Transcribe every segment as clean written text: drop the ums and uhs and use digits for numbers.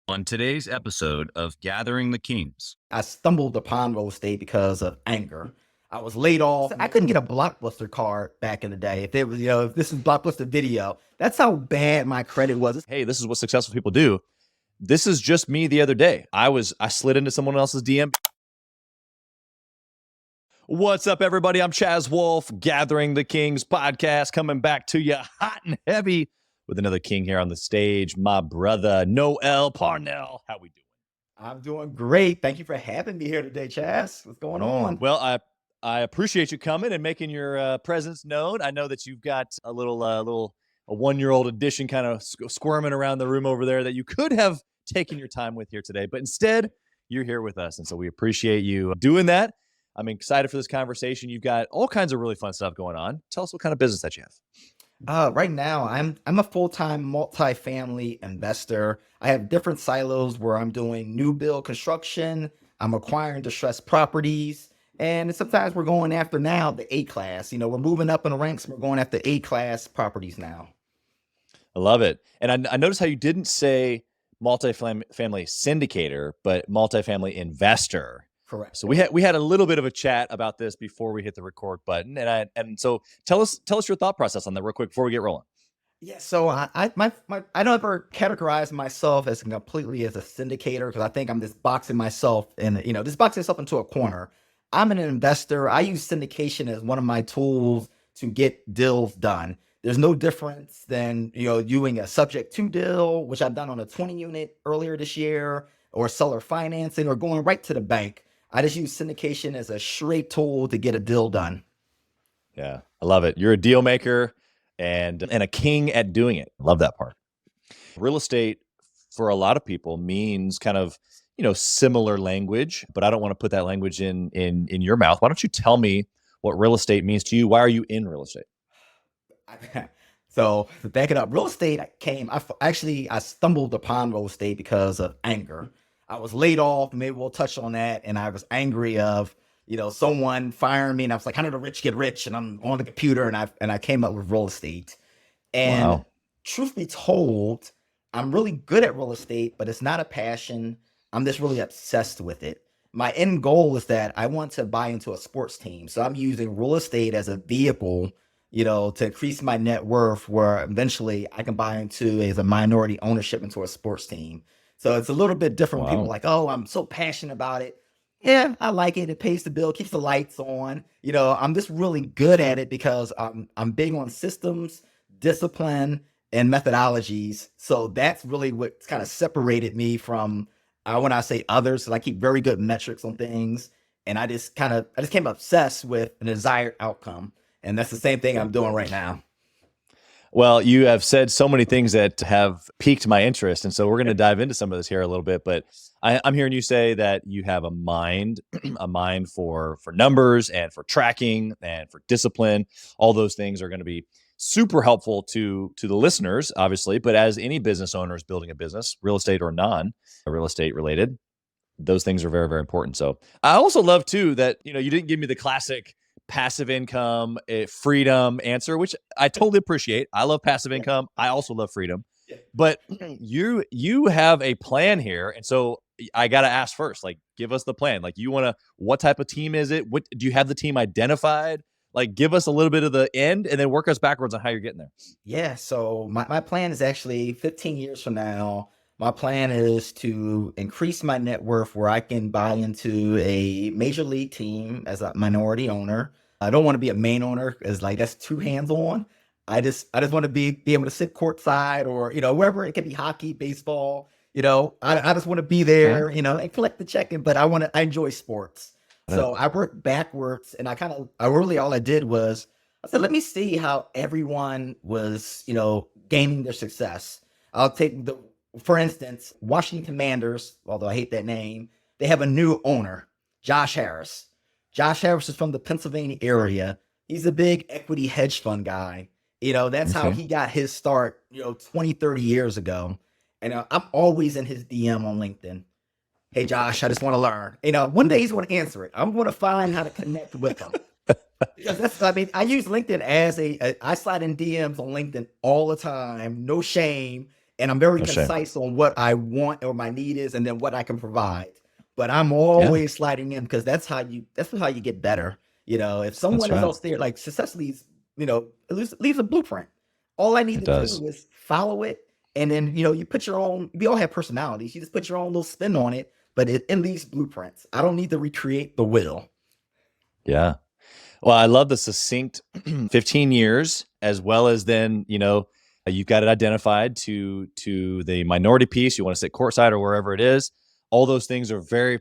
On today's episode of Gathering the Kings. I stumbled upon real estate because of anger. I was laid off. I couldn't get a Blockbuster card back in the day. If it was, if this is Blockbuster Video, that's how bad my credit was. Hey, this is what successful people do. This is just me the other day. I slid into someone else's DM. What's up, everybody? I'm Chaz Wolfe, Gathering the Kings podcast, coming back to you hot and heavy with another king here on the stage, my brother, Noel Parnell. How we doing? I'm doing great. Thank you for having me here today, Chaz. What's going on? Well, I appreciate you coming and making your presence known. I know that you've got a a 1-year-old edition kind of squirming around the room over there that you could have taken your time with here today, but instead you're here with us. And so we appreciate you doing that. I'm excited for this conversation. You've got all kinds of really fun stuff going on. Tell us what kind of business that you have. Right now, I'm a full-time multifamily investor. I have different silos where I'm doing new build construction. I'm acquiring distressed properties, and sometimes we're going after now the A class. We're moving up in the ranks. We're going after A class properties now. I love it. And I noticed how you didn't say multifamily syndicator, but multifamily investor. Correct. So we had a little bit of a chat about this before we hit the record button, and so tell us your thought process on that real quick before we get rolling. Yeah, so I don't ever categorize myself as completely as a syndicator because I think I'm just boxing myself and just boxing myself into a corner. I'm an investor. I use syndication as one of my tools to get deals done. There's no difference than doing a subject to deal, which I've done on a 20 unit earlier this year, or seller financing, or going right to the bank. I just use syndication as a straight tool to get a deal done. Yeah, I love it. You're a deal maker and a king at doing it. Love that part. Real estate for a lot of people means kind of, similar language, but I don't want to put that language in your mouth. Why don't you tell me what real estate means to you? Why are you in real estate? So to back it up, real estate I stumbled upon real estate because of anger. I was laid off. Maybe we'll touch on that. And I was angry of, someone firing me. And I was like, how did the rich get rich? And I'm on the computer and I came up with real estate. And Wow. truth be told, I'm really good at real estate, but it's not a passion. I'm just really obsessed with it. My end goal is that I want to buy into a sports team. So I'm using real estate as a vehicle, to increase my net worth, where eventually I can buy into as a minority ownership into a sports team. So it's a little bit different when people are Wow. like, oh, I'm so passionate about it. Yeah, I like it. It pays the bill, keeps the lights on. I'm just really good at it because I'm big on systems, discipline, and methodologies. So that's really what kind of separated me from when I say others. 'Cause I keep very good metrics on things, and I just came obsessed with an desired outcome, and that's the same thing I'm doing right now. Well, you have said so many things that have piqued my interest. And so we're going to dive into some of this here a little bit. But I'm hearing you say that you have a mind, a mind for numbers and for tracking and for discipline. All those things are going to be super helpful to the listeners, obviously. But as any business owner is building a business, real estate or non-real estate related, those things are very, very important. So I also love too that, you didn't give me the classic passive income, freedom answer, which I totally appreciate. I love passive income. I also love freedom, Yeah. but you have a plan here. And so I got to ask first, like, give us the plan. Like, what type of team is it? What do you have the team identified? Like, give us a little bit of the end and then work us backwards on how you're getting there. Yeah, so my plan is actually 15 years from now. My plan is to increase my net worth where I can buy into a major league team as a minority owner. I don't want to be a main owner because that's too hands on. I just want to be able to sit courtside or wherever. It could be hockey, baseball. I just want to be there. And collect the check in. But I enjoy sports. So I worked backwards, and I really all I did was I said, let me see how everyone was, gaining their success. I'll take for instance, Washington Commanders, although I hate that name, they have a new owner, Josh Harris. Josh Harris is from the Pennsylvania area. He's a big equity hedge fund guy. That's how Okay. he got his start, 20, 30 years ago. And I'm always in his DM on LinkedIn. Hey, Josh, I just want to learn. One day he's going to answer it. I'm going to find how to connect with him. Because I use LinkedIn as I slide in DMs on LinkedIn all the time, no shame. and I'm very No shame. concise on what I want or my need is, and then what I can provide. But I'm Yeah, always sliding in because that's how you get better. If that's someone is right. else there, like success leaves, it leaves a blueprint. All I need It to does. do is follow it, and then you put your own. We all have personalities. You just put your own little spin on it, but it leaves blueprints. I don't need to recreate the wheel. Yeah. Well, I love the succinct 15 years, as well as then, you've got it identified to the minority piece. You want to sit courtside or wherever it is. All those things are very,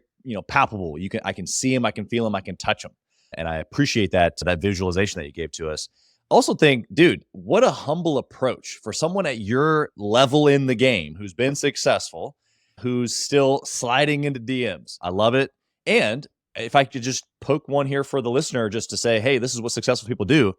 palpable. I can see them, I can feel them, I can touch them. And I appreciate that visualization that you gave to us. Also think, dude, what a humble approach for someone at your level in the game who's been successful, who's still sliding into DMs. I love it. And if I could just poke one here for the listener, just to say, hey, this is what successful people do.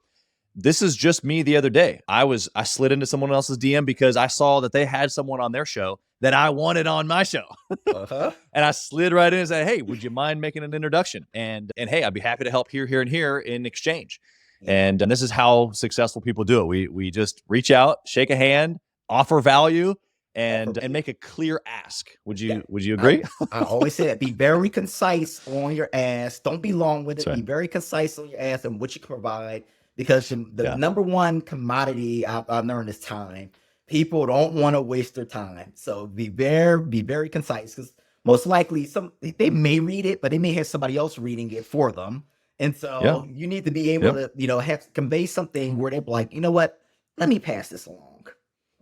This is just me the other day. I slid into someone else's DM because I saw that they had someone on their show that I wanted on my show. Uh-huh. And I slid right in and said, hey, would you mind making an introduction? And hey, I'd be happy to help here, and here in exchange. Yeah. And this is how successful people do it. We just reach out, shake a hand, offer value, and make a clear ask. Would you agree? I always say that. Be very concise on your ask. Don't be long with it. That's right. Be very concise on your ask and what you can provide. Because the number one commodity I've learned is time. People don't want to waste their time. So be very concise, because most likely they may read it, but they may have somebody else reading it for them. And so you need to be able to, have convey something where they're like, you know what? Let me pass this along.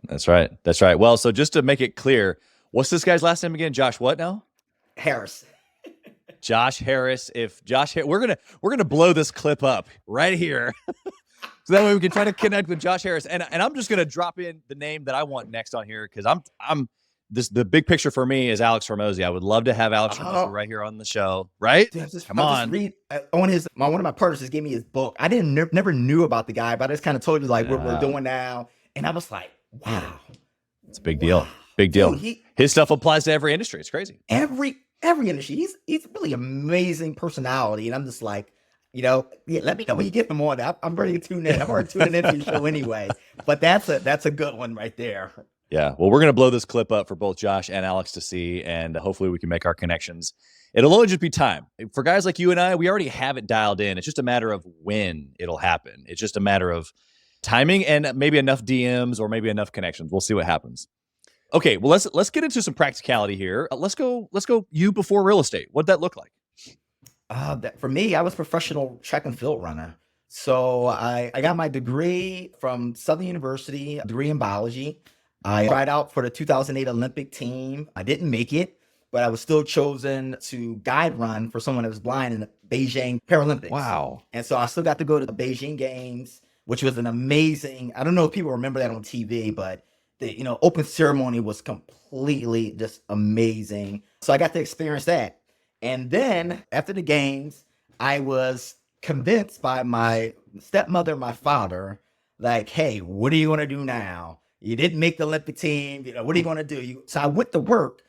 That's right. That's right. Well, so just to make it clear, what's this guy's last name again? Josh, what now? Harris. Josh Harris. We're gonna blow this clip up right here, so that way we can try to connect with Josh Harris. And I'm just gonna drop in the name that I want next on here, because the big picture for me is Alex Hormozy. I would love to have Alex Hormozy right here on the show. Right? Come on. Read on one of my partners just gave me his book. I never knew about the guy, but I just kind of told you like what we're doing now, and I was like, wow, it's a big deal. Big deal. Dude, his stuff applies to every industry. It's crazy. Every industry. He's really amazing personality, and I'm just like, let me know when you get him on. I'm ready to tune in. I'm already tuning into your show anyway. But that's a good one right there. Yeah. Well, we're gonna blow this clip up for both Josh and Alex to see, and hopefully we can make our connections. It'll only just be time. For guys like you and I, we already have it dialed in. It's just a matter of when it'll happen. It's just a matter of timing and maybe enough DMs or maybe enough connections. We'll see what happens. Okay, well, let's get into some practicality here. Let's go you before real estate. What'd that look like? For me, I was a professional track and field runner. So I got my degree from Southern University, a degree in biology. I tried out for the 2008 Olympic team. I didn't make it, but I was still chosen to guide run for someone that was blind in the Beijing Paralympics. Wow. And so I still got to go to the Beijing Games, which was an amazing, I don't know if people remember that on TV, but the open ceremony was completely just amazing. So I got to experience that. And then after the games, I was convinced by my stepmother and my father, like, hey, what are you going to do now? You didn't make the Olympic team. What are you going to do? So I went to work,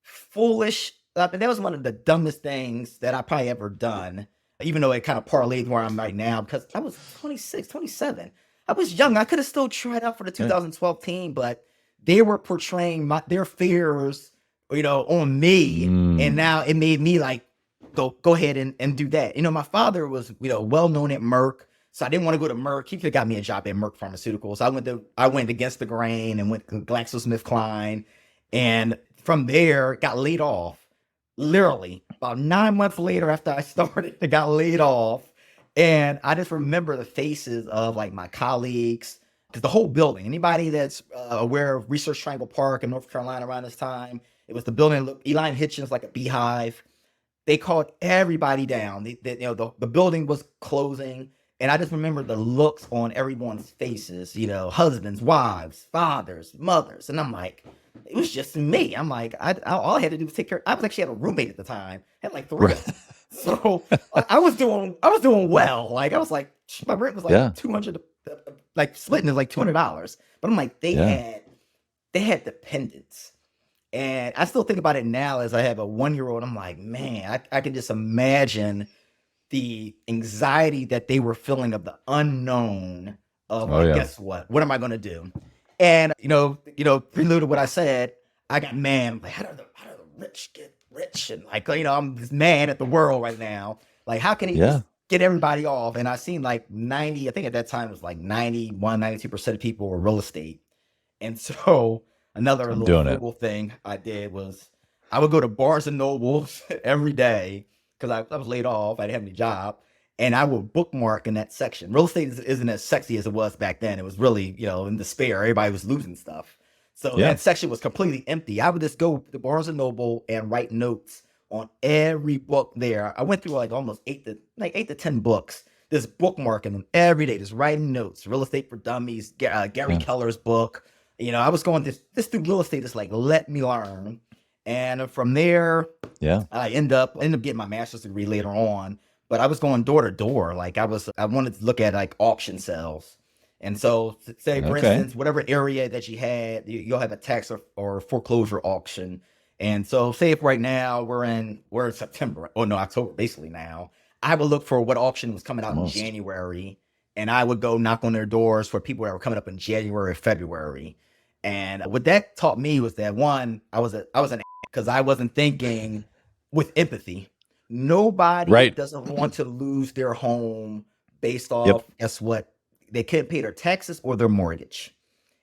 foolish. And that was one of the dumbest things that I probably ever done, even though it kind of parlayed where I'm right now, because I was 26, 27. I was young. I could have still tried out for the 2012 team, but they were portraying their fears, on me. And now it made me like, go ahead and do that. My father was, well known at Merck. So I didn't want to go to Merck. He could have got me a job at Merck Pharmaceuticals. I went against the grain and went to GlaxoSmithKline. And from there, got laid off. Literally, about 9 months later after I started, I got laid off. And I just remember the faces of like my colleagues, because the whole building, anybody that's aware of Research Triangle Park in North Carolina around this time, it was the building, Eli Hitchens, like a beehive. They called everybody down. The building was closing. And I just remember the looks on everyone's faces, husbands, wives, fathers, mothers. And I'm like, it was just me. I'm like, all I had to do was take care. I was actually had a roommate at the time, had like 3. So I was doing well. Like I was like, my rent was like 200, like splitting is like $200. But I'm like, they had dependents. And I still think about it now as I have a 1-year-old. I'm like, man, I can just imagine the anxiety that they were feeling of the unknown of guess what am I going to do? And prelude to what I said, I got mad. Like, how do the rich get rich? And like, I'm just mad at the world right now. Like, how can he Yeah. just get everybody off? And I seen like 90, I think at that time it was like 91, 92% of people were real estate. And so another I'm little doing it. frugal thing I did was I would go to Barnes and Nobles every day because I was laid off. I didn't have any job. And I would bookmark in that section. Real estate isn't as sexy as it was back then. It was really, in despair. Everybody was losing stuff. So Yeah. that section was completely empty. I would just go to Barnes and Noble and write notes on every book there. I went through like almost eight to 10 books. Just bookmarking them every day, just writing notes. Real Estate for Dummies, Gary Yeah. Keller's book. I was going this through real estate, just like let me learn. And from there, Yeah. I end up getting my master's degree later on. But I was going door to door. Like I wanted to look at like auction sales. And so say for Okay. instance, whatever area that you had, you'll have a tax or foreclosure auction. And so say if right now we're in September, or no, October basically now, I would look for what auction was coming out in Almost. January, and I would go knock on their doors for people that were coming up in January or February. And what that taught me was that one, I was an because I wasn't thinking with empathy. Nobody Right. doesn't want to lose their home based Yep. off, guess what? They can't pay their taxes or their mortgage.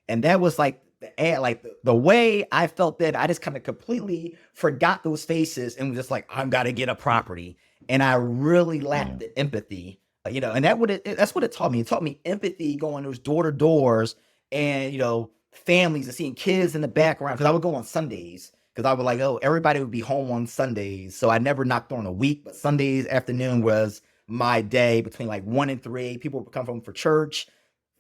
And that was like the way I felt that I just kind of completely forgot those faces and was just like, I've got to get a property. And I really lacked the empathy, and that's what it taught me. It taught me empathy going those door to doors and, families and seeing kids in the background. Cause I would go on Sundays because I would like, oh, everybody would be home on Sundays. So I never knocked on a week, but Sundays afternoon was my day between like 1 and 3. People would come home for church.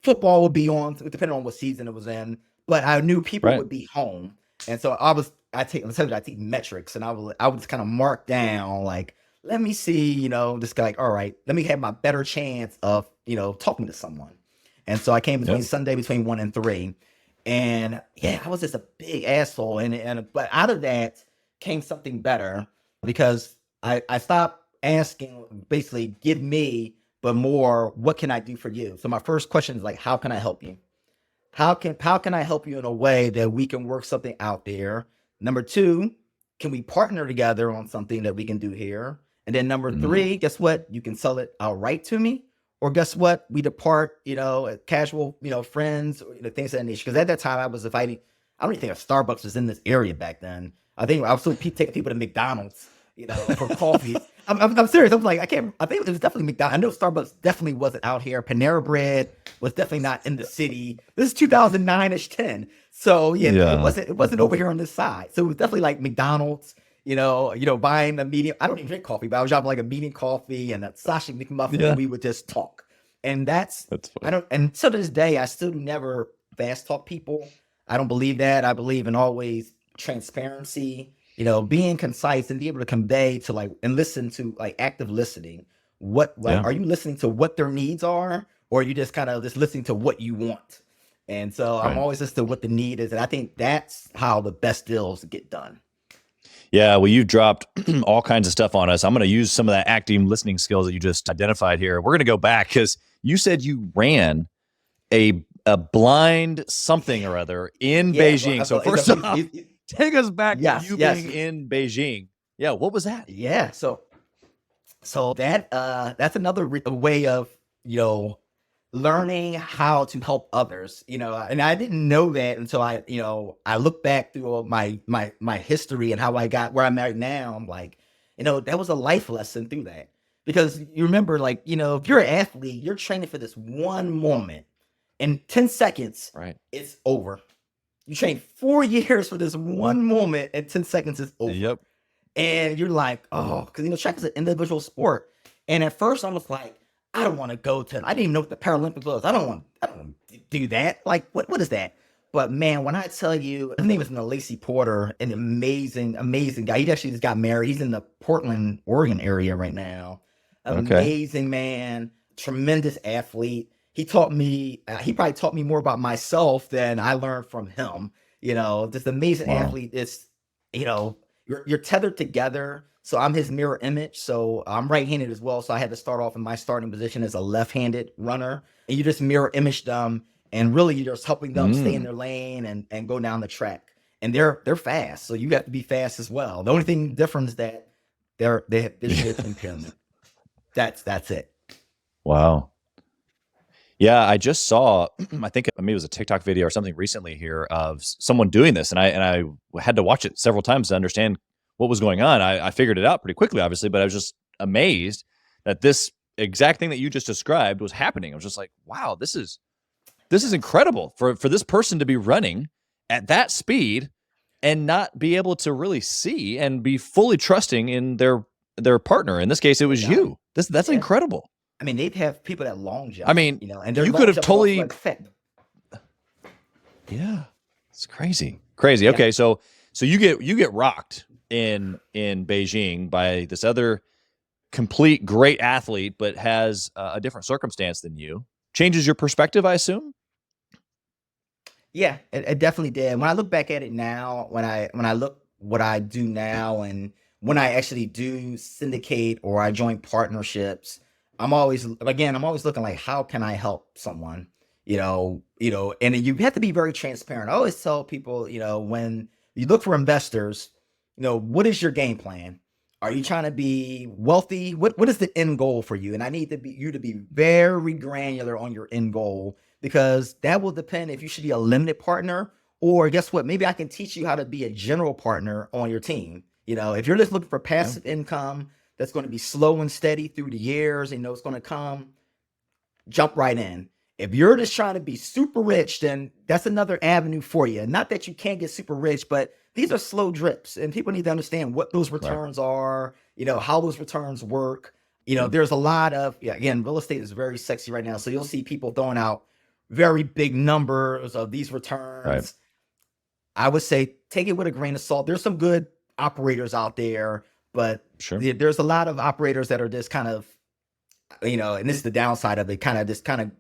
Football would be on, depending on what season it was in. But I knew people Right. would be home, and so I take metrics, and I would just kind of mark down like, let me see, this guy, like, all right, let me have my better chance of talking to someone. And so I came between Yep. Sunday between 1 and 3, and yeah, I was just a big asshole, but out of that came something better because I stopped asking basically give me, but more what can I do for you. So my first question is like, how can I help you? How can I help you in a way that we can work something out there? Number two, can we partner together on something that we can do here? And then number Mhm. three, guess what? You can sell it outright to me, or guess what? We depart, as casual, friends, or things of that nature. Because at that time, I was inviting. I don't even think a Starbucks was in this area back then. I think I was still taking people to McDonald's, for coffee. I'm serious. I'm like, I can't. I think it was definitely McDonald's. I know Starbucks definitely wasn't out here. Panera Bread was definitely not in the city. This is 2009ish 10. So yeah, Yeah. it wasn't over here on this side. So it was definitely like McDonald's. Buying a medium. I don't even drink coffee, but I was dropping like a medium coffee and a sausage McMuffin, Yeah. and we would just talk. And That's I funny. don't. And to this day, I still never fast talk people. I don't believe that. I believe in always transparency. Being concise and be able to convey to like and listen to like active listening. What like Yeah. are you listening to what their needs are, or are you just kind of just listening to what you want? And so I'm Right. always listening to what the need is, and I think that's how the best deals get done. Yeah, well, you've dropped all kinds of stuff on us. I'm going to use some of that active listening skills that you just identified here. We're going to go back because you said you ran a blind something or other in Yeah, Beijing. So first off, take us back to Yes, you yes. being in Beijing. Yeah, what was that? Yeah, so that's another way of learning how to help others, and I didn't know that until I look back through all my history and how I got where I'm at now. I'm like, that was a life lesson through that, because you remember, like, if you're an athlete, you're training for this one moment. In 10 seconds, Right. it's over. You train 4 years for this one moment, and 10 seconds is over. Yep. And you're like, oh, because track is an individual sport. And at first I was like, I don't want to go to. I didn't even know what the Paralympics was. I don't want to do that. Like, what is that? But man, when I tell you, his name is Lacey Porter, an amazing, amazing guy. He actually just got married. He's in the Portland, Oregon area right now. Okay. Amazing man, tremendous athlete. He taught me. He probably taught me more about myself than I learned from him. This amazing Wow. athlete. It's you're tethered together. So I'm his mirror image. So I'm right-handed as well. So I had to start off in my starting position as a left-handed runner, and you just mirror image them. and really you're just helping them stay in Mm. their lane and go down the track. And they're fast, so you have to be fast as well. The only thing different is that they have visual impairment. That's it. Wow. Yeah, I just saw, I think maybe it was a TikTok video or something recently here of someone doing this, and I had to watch it several times to understand what was going on. I figured it out pretty quickly, obviously, but I was just amazed that this exact thing that you just described was happening. I was just like, wow, this is incredible for this person to be running at that speed and not be able to really see and be fully trusting in their partner. In this case, it Their was guy. you. That's Yeah. incredible. I mean, they'd have people that long jump, I mean, and their you long could have jump is also totally, like fat. yeah, it's crazy. Crazy. Yeah. Okay, so you get rocked in Beijing by this other complete great athlete, but has a different circumstance than you. Changes your perspective, I assume. Yeah, it definitely did. When I look back at it now, when I look what I do now, and when I actually do syndicate or I join partnerships, I'm always looking like, how can I help someone? And you have to be very transparent. I always tell people, when you look for investors, what is your game plan? Are you trying to be wealthy? What is the end goal for you? And I need you to be very granular on your end goal, because that will depend if you should be a limited partner, or guess what? Maybe I can teach you how to be a general partner on your team. If you're just looking for Yeah. passive income that's going to be slow and steady through the years, it's going to come, jump right in. If you're just trying to be super rich, then that's another avenue for you. Not that you can't get super rich, but these are slow drips, and people need to understand what those Right. returns are, how those returns work. There's a lot of, again, real estate is very sexy right now. So you'll see people throwing out very big numbers of these returns. Right. I would say take it with a grain of salt. There's some good operators out there, but Sure. there's a lot of operators that are just kind of, and this is the downside of it, kind of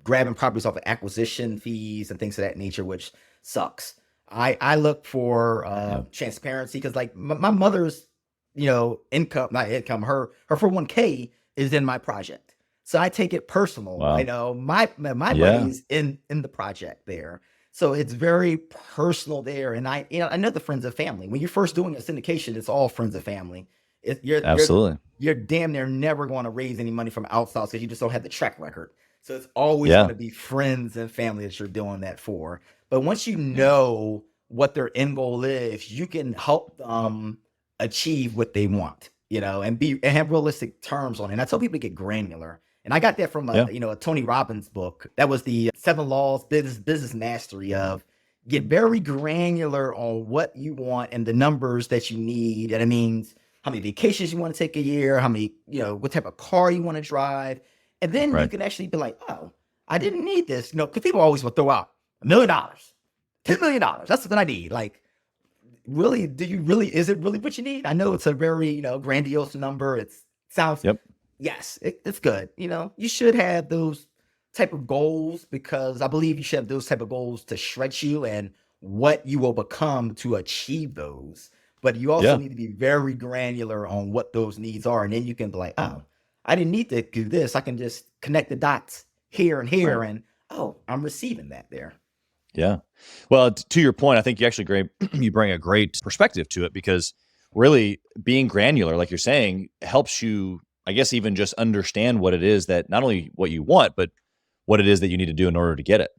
grabbing properties off of acquisition fees and things of that nature, which sucks. I look for transparency, because like my mother's, income, not income, her 401k is in my project. So I take it personal. Wow. I know my Yeah. money's in the project there. So it's very personal there. And I know the friends and family. When you're first doing a syndication, it's all friends and family. Absolutely. You're damn near never going to raise any money from outside, because you just don't have the track record. So it's always Yeah. going to be friends and family that you're doing that for. But once you know what their end goal is, you can help them achieve what they want, and have realistic terms on it. And I tell people to get granular. And I got that from Yeah. a Tony Robbins book. That was the 7 Laws business mastery of get very granular on what you want and the numbers that you need. And it means how many vacations you want to take a year, how many, what type of car you want to drive. And then you Right. can actually be like, oh, I didn't need this. Because people always will throw out $1 million, $10 million. That's what I need. Like, really, is it really what you need? I know it's a very, grandiose number. It sounds, Yep. yes, it's good. You should have those type of goals, because I believe you should have those type of goals to stretch you and what you will become to achieve those. But you also Yeah. need to be very granular on what those needs are. And then you can be like, oh, I didn't need to do this. I can just connect the dots here and here. Right. And oh, I'm receiving that there. Yeah. Well, to your point, I think you actually you bring a great perspective to it, because really being granular, like you're saying, helps you, I guess, even just understand what it is that not only what you want, but what it is that you need to do in order to get it.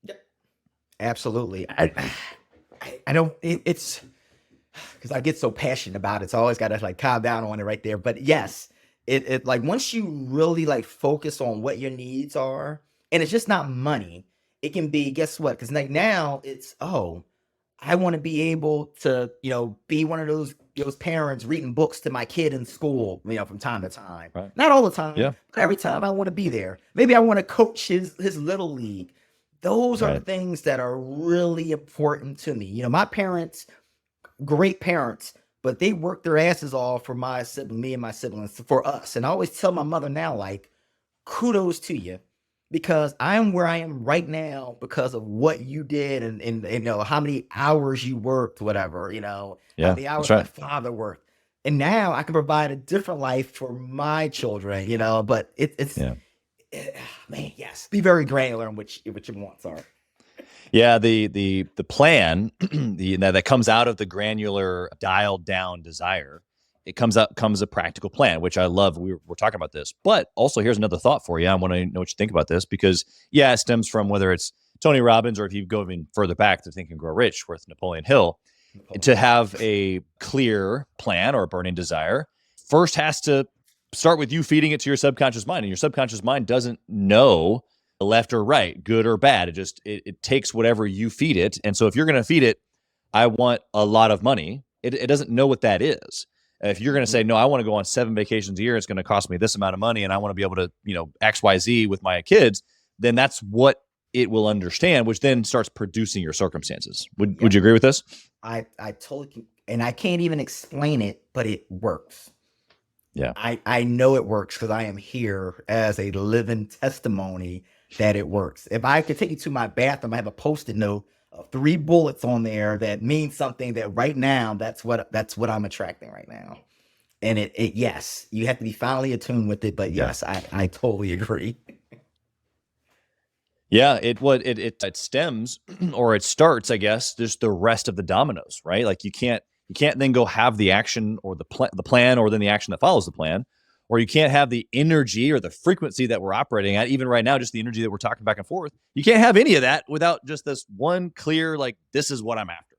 Yep. Absolutely. I don't, it's because I get so passionate about it. So I always got to like calm down on it right there. But yes, it like once you really like focus on what your needs are, and it's just not money, it can be, guess what? Because like now it's, oh, I want to be able to, be one of those parents reading books to my kid in school, from time to time. Right. Not all the time, Yeah. but every time I want to be there. Maybe I want to coach his little league. Those are the Right. things that are really important to me. My parents, great parents, but they worked their asses off for me and my siblings, for us. And I always tell my mother now, like, kudos to you, because I am where I am right now because of what you did, and how many hours you worked, whatever, how Yeah. many hours That's right. my father worked. And now I can provide a different life for my children, but it's Yeah. Man, yes. Be very granular in what your wants are. Yeah, the plan that comes out of the granular dialed down desire, it comes a practical plan, which I love. We're talking about this, but also here's another thought for you. I want to know what you think about this because yeah, it stems from whether it's Tony Robbins or if you go even further back to Think and Grow Rich with Napoleon Hill, to have a clear plan or a burning desire first has to start with you feeding it to your subconscious mind, and your subconscious mind doesn't know left or right, good or bad. It takes whatever you feed it. And so if you're going to feed it, I want a lot of money, it doesn't know what that is. If you're going to say, no, I want to go on 7 vacations a year, it's going to cost me this amount of money and I want to be able to, XYZ with my kids, then that's what it will understand, which then starts producing your circumstances. Would you agree with this? I totally can, and I can't even explain it, but it works. Yeah. I know it works because I am here as a living testimony that it works. If I could take you to my bathroom, I have a Post-it note of 3 bullets on there that means something that right now, that's what I'm attracting right now. And it yes, you have to be finally attuned with it, but yes, I totally agree. Yeah, it stems or it starts, I guess, just the rest of the dominoes, right? Like you can't then go have the action or the plan or then the action that follows the plan, or you can't have the energy or the frequency that we're operating at, even right now, just the energy that we're talking back and forth. You can't have any of that without just this one clear, like, this is what I'm after.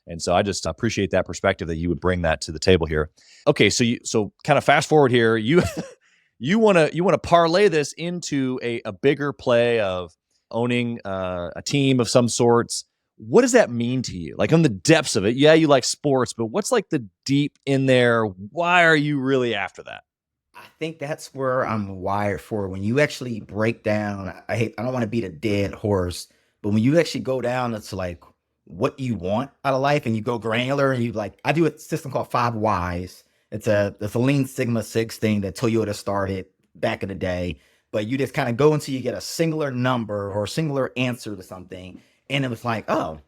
And so I just appreciate that perspective that you would bring that to the table here. Okay, so kind of fast forward here, you you want to parlay this into a bigger play of owning a team of some sorts. What does that mean to you? Like on the depths of it, yeah, you like sports, but what's like the deep in there? Why are you really after that? I think that's where I'm wired for. When you actually break down, I don't want to beat a dead horse, but when you actually go down, it's like what you want out of life and you go granular and you like, I do a system called 5 Whys. It's a Lean Sigma 6 thing that Toyota started back in the day, but you just kind of go until you get a singular number or a singular answer to something. And it was like, oh,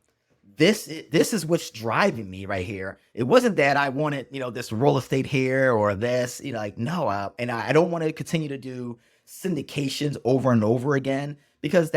this is what's driving me right here. It wasn't that I wanted, this real estate here or this, like, no, and I don't want to continue to do syndications over and over again because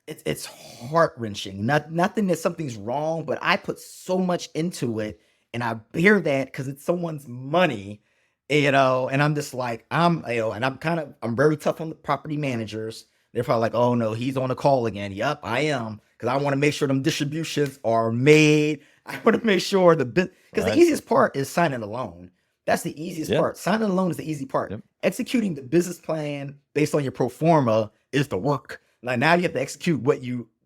it's heart wrenching. Nothing that something's wrong, but I put so much into it and I bear that because it's someone's money, and I'm just like, and I'm very tough on the property managers. They're probably like, oh no, he's on a call again. Yep, I am. Because I want to make sure them distributions are made. I want to make sure because the easiest part is signing a loan. That's the easiest part. Signing a loan is the easy part. Yep. Executing the business plan based on your pro forma is the work. Like now you have to execute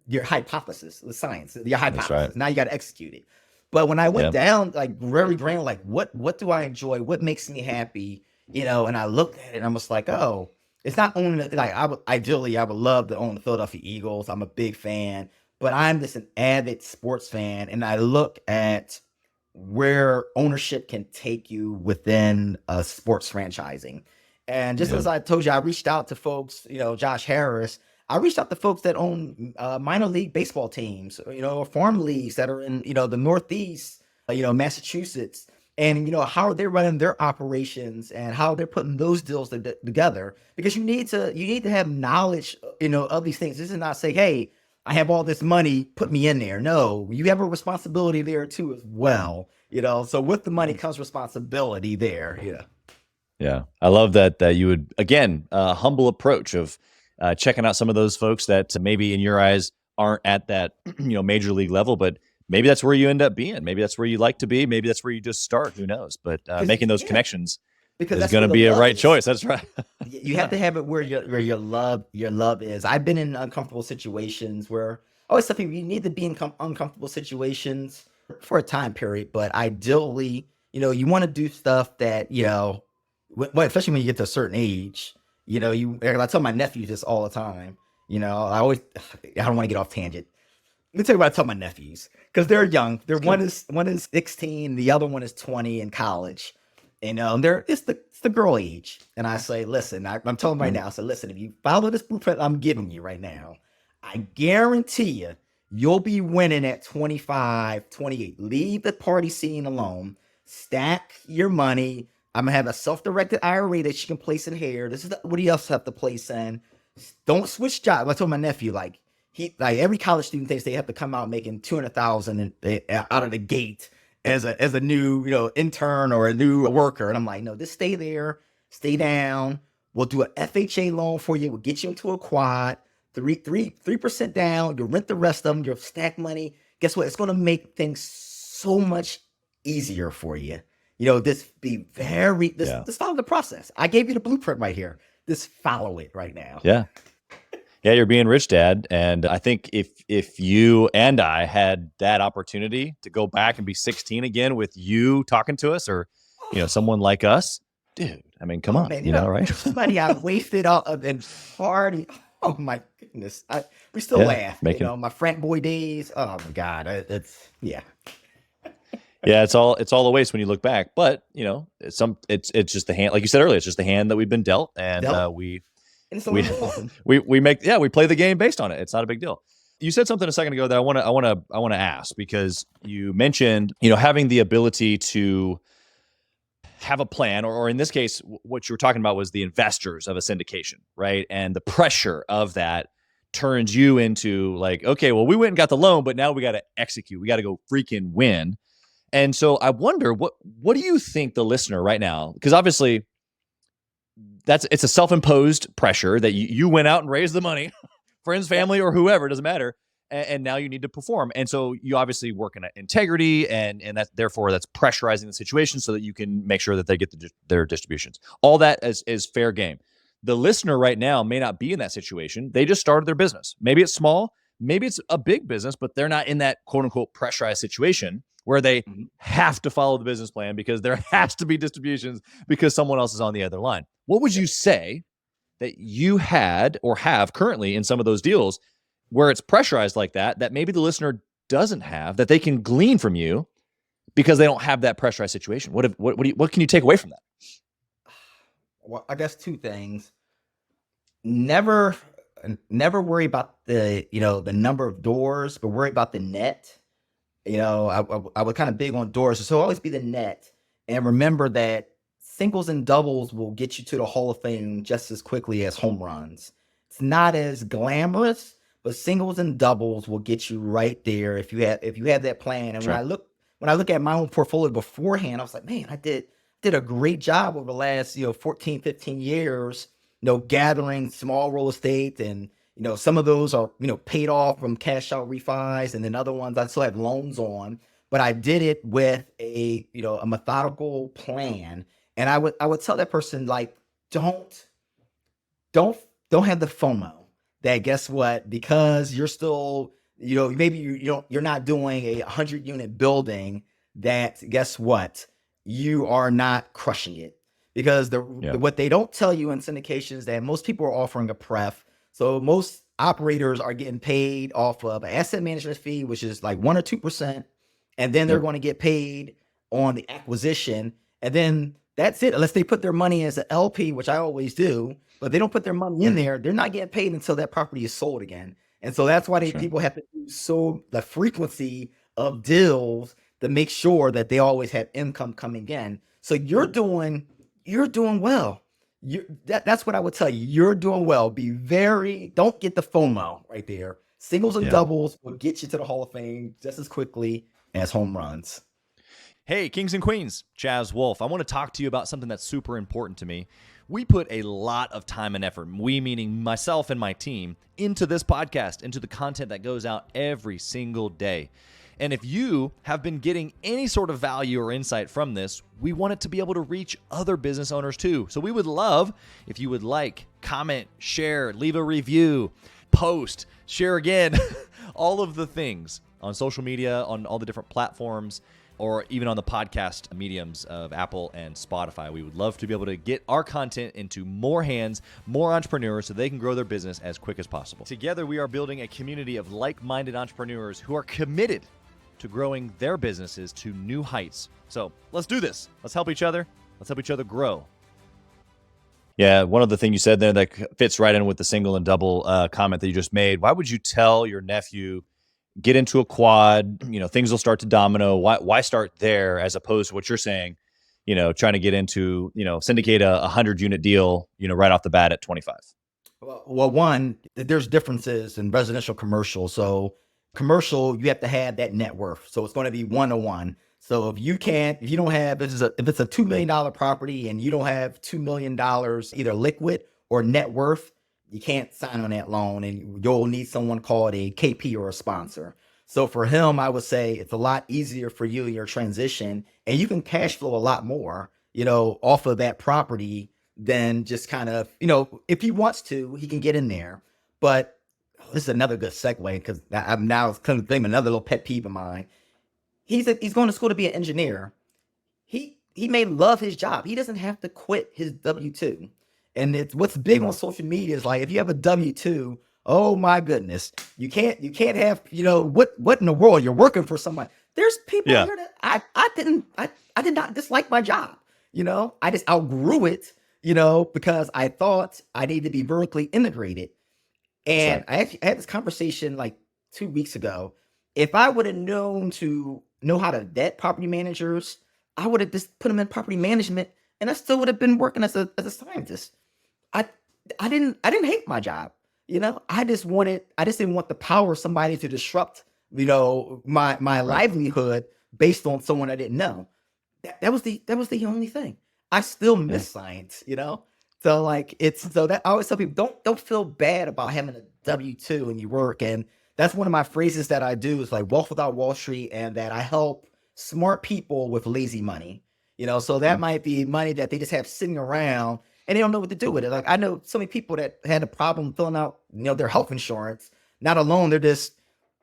your hypothesis, the science, your hypothesis. Right. Now you got to execute it. But when I went down, like very granular, like what do I enjoy? What makes me happy? And I looked at it and I was like, oh, it's not only like I would love to own the Philadelphia Eagles. I'm a big fan, but I'm just an avid sports fan, and I look at where ownership can take you within a sports franchising. And just as I told you, I reached out to folks, Josh Harris. I reached out to folks that own minor league baseball teams, or farm leagues that are in, the Northeast, Massachusetts. And, how are they running their operations and how they're putting those deals together? Because you need to have knowledge, of these things. This is not say, hey, I have all this money, put me in there. No, you have a responsibility there too as well. So with the money comes responsibility there. Yeah. Yeah. I love that you would, again, humble approach of checking out some of those folks that maybe in your eyes aren't at that, major league level, but maybe that's where you end up being. Maybe that's where you like to be. Maybe that's where you just start. Who knows? But making those connections is going to be a right choice. That's right. You have to have it where your love is. I've been in uncomfortable situations where always something you need to be in uncomfortable situations for a time period. But ideally, you want to do stuff that especially when you get to a certain age. I tell my nephews this all the time. I don't want to get off tangent. Let me tell you what I tell my nephews because they're young. One is 16, the other one is 20 in college. It's the girl age. And I say, listen, I'm telling them right now. I said, listen, if you follow this blueprint I'm giving you right now, I guarantee you'll be winning at 25, 28. Leave the party scene alone. Stack your money. I'm gonna have a self-directed IRA that you can place in here. This is what you else have to place in. Don't switch jobs. I told my nephew, like every college student thinks they have to come out making 200,000 out of the gate as a new intern or a new worker. And I'm like, no, just stay there, stay down. We'll do an FHA loan for you. We'll get you into a quad, 3% down. You'll rent the rest of them. You'll stack money. Guess what? It's gonna make things so much easier for you. Just follow the process. I gave you the blueprint right here. Just follow it right now. Yeah. Yeah, you're being rich, Dad. And I think if you and I had that opportunity to go back and be 16 again with you talking to us, or someone like us, dude, I mean, come on, man, right? Somebody I wasted all of and party. Oh my goodness. We still laugh. My frat boy days. Oh my God. It's Yeah, it's all a waste when you look back. But it's just the hand, like you said earlier, it's just the hand that we've been dealt, and we play the game based on it. It's not a big deal. You said something a second ago that I want to ask, because you mentioned having the ability to have a plan, or in this case, what you were talking about was the investors of a syndication, right? And the pressure of that turns you into like, okay, well, we went and got the loan, but now we got to execute. We got to go freaking win. And so I wonder, what do you think the listener right now, because obviously it's a self-imposed pressure that you went out and raised the money, friends, family, or whoever, doesn't matter. And now you need to perform. And so you obviously work in integrity, and that's pressurizing the situation so that you can make sure that they get their distributions. All that is fair game. The listener right now may not be in that situation. They just started their business. Maybe it's small, maybe it's a big business, but they're not in that quote unquote pressurized situation where they have to follow the business plan because there has to be distributions because someone else is on the other line. What would you say that you had or have currently in some of those deals where it's pressurized like that maybe the listener doesn't have, that they can glean from you because they don't have that pressurized situation? What can you take away from that? Well, I guess two things. Never worry about the number of doors, but worry about the net. I would kind of big on doors. So always be the net, and remember that singles and doubles will get you to the Hall of Fame just as quickly as home runs. It's not as glamorous, but singles and doubles will get you right there if you have that plan. And Sure. when I look at my own portfolio beforehand, I was like, man, I did a great job over the last 14, 15 years, gathering small real estate, and some of those are paid off from cash out refis, and then other ones I still have loans on. But I did it with a methodical plan. And I would tell that person, like, don't have the FOMO that, guess what, because you're still, maybe you're not doing a 100-unit building, that, guess what, you are not crushing it. Because what they don't tell you in syndication is that most people are offering a pref. So most operators are getting paid off of an asset management fee, which is like 1 or 2%. And then they're going to get paid on the acquisition. And then that's it, unless they put their money as an LP, which I always do. But they don't put their money in there, they're not getting paid until that property is sold again. And so that's why people have to do the frequency of deals to make sure that they always have income coming in. So you're doing well. That's what I would tell you. You're doing well. Don't get the FOMO right there. Singles and doubles will get you to the Hall of Fame just as quickly as home runs. Hey, Kings and Queens, Chaz Wolfe. I want to talk to you about something that's super important to me. We put a lot of time and effort, we meaning myself and my team, into this podcast, into the content that goes out every single day. And if you have been getting any sort of value or insight from this, we want it to be able to reach other business owners too. So we would love if you would like, comment, share, leave a review, post, share again, all of the things on social media, on all the different platforms, or even on the podcast mediums of Apple and Spotify. We would love to be able to get our content into more hands, more entrepreneurs, so they can grow their business as quick as possible. Together, we are building a community of like-minded entrepreneurs who are committed to growing their businesses to new heights. So let's do this. Let's help each other. Let's help each other grow. Yeah, one of the things you said there that fits right in with the single and double comment that you just made. Why would you tell your nephew, get into a quad, things will start to domino? Why start there as opposed to what you're saying? trying to get into, syndicate a 100 unit deal, right off the bat at 25? Well, one, there's differences in residential commercial. So commercial, you have to have that net worth. So it's going to be 1-to-1. So if you don't have, if it's a $2 million property and you don't have $2 million either liquid or net worth, you can't sign on that loan, and you'll need someone called a KP or a sponsor. So for him, I would say it's a lot easier for you in your transition, and you can cash flow a lot more, off of that property than just kind of, if he wants to, he can get in there. But this is another good segue, because I'm now kind of thinking another little pet peeve of mine. He's going to school to be an engineer. He may love his job. He doesn't have to quit his W-2. And it's what's big on social media is like, if you have a W-2, oh my goodness, you can't have, what in the world, you're working for somebody. There's people Yeah. here that I did not dislike my job. I just outgrew it, because I thought I needed to be vertically integrated. And I had this conversation like 2 weeks ago. If I would have known to know how to vet property managers, I would have just put them in property management, and I still would have been working as a scientist. I I didn't hate my job. I just didn't want the power of somebody to disrupt, my Right. livelihood based on someone I didn't know. That was the only thing. I still Yeah. miss science. So like so that I always tell people, don't feel bad about having a W-2 and you work. And that's one of my phrases that I do is like wealth without Wall Street, and that I help smart people with lazy money. So that Mm. might be money that they just have sitting around and they don't know what to do with it. Like I know so many people that had a problem filling out, their health insurance. Not alone, they're just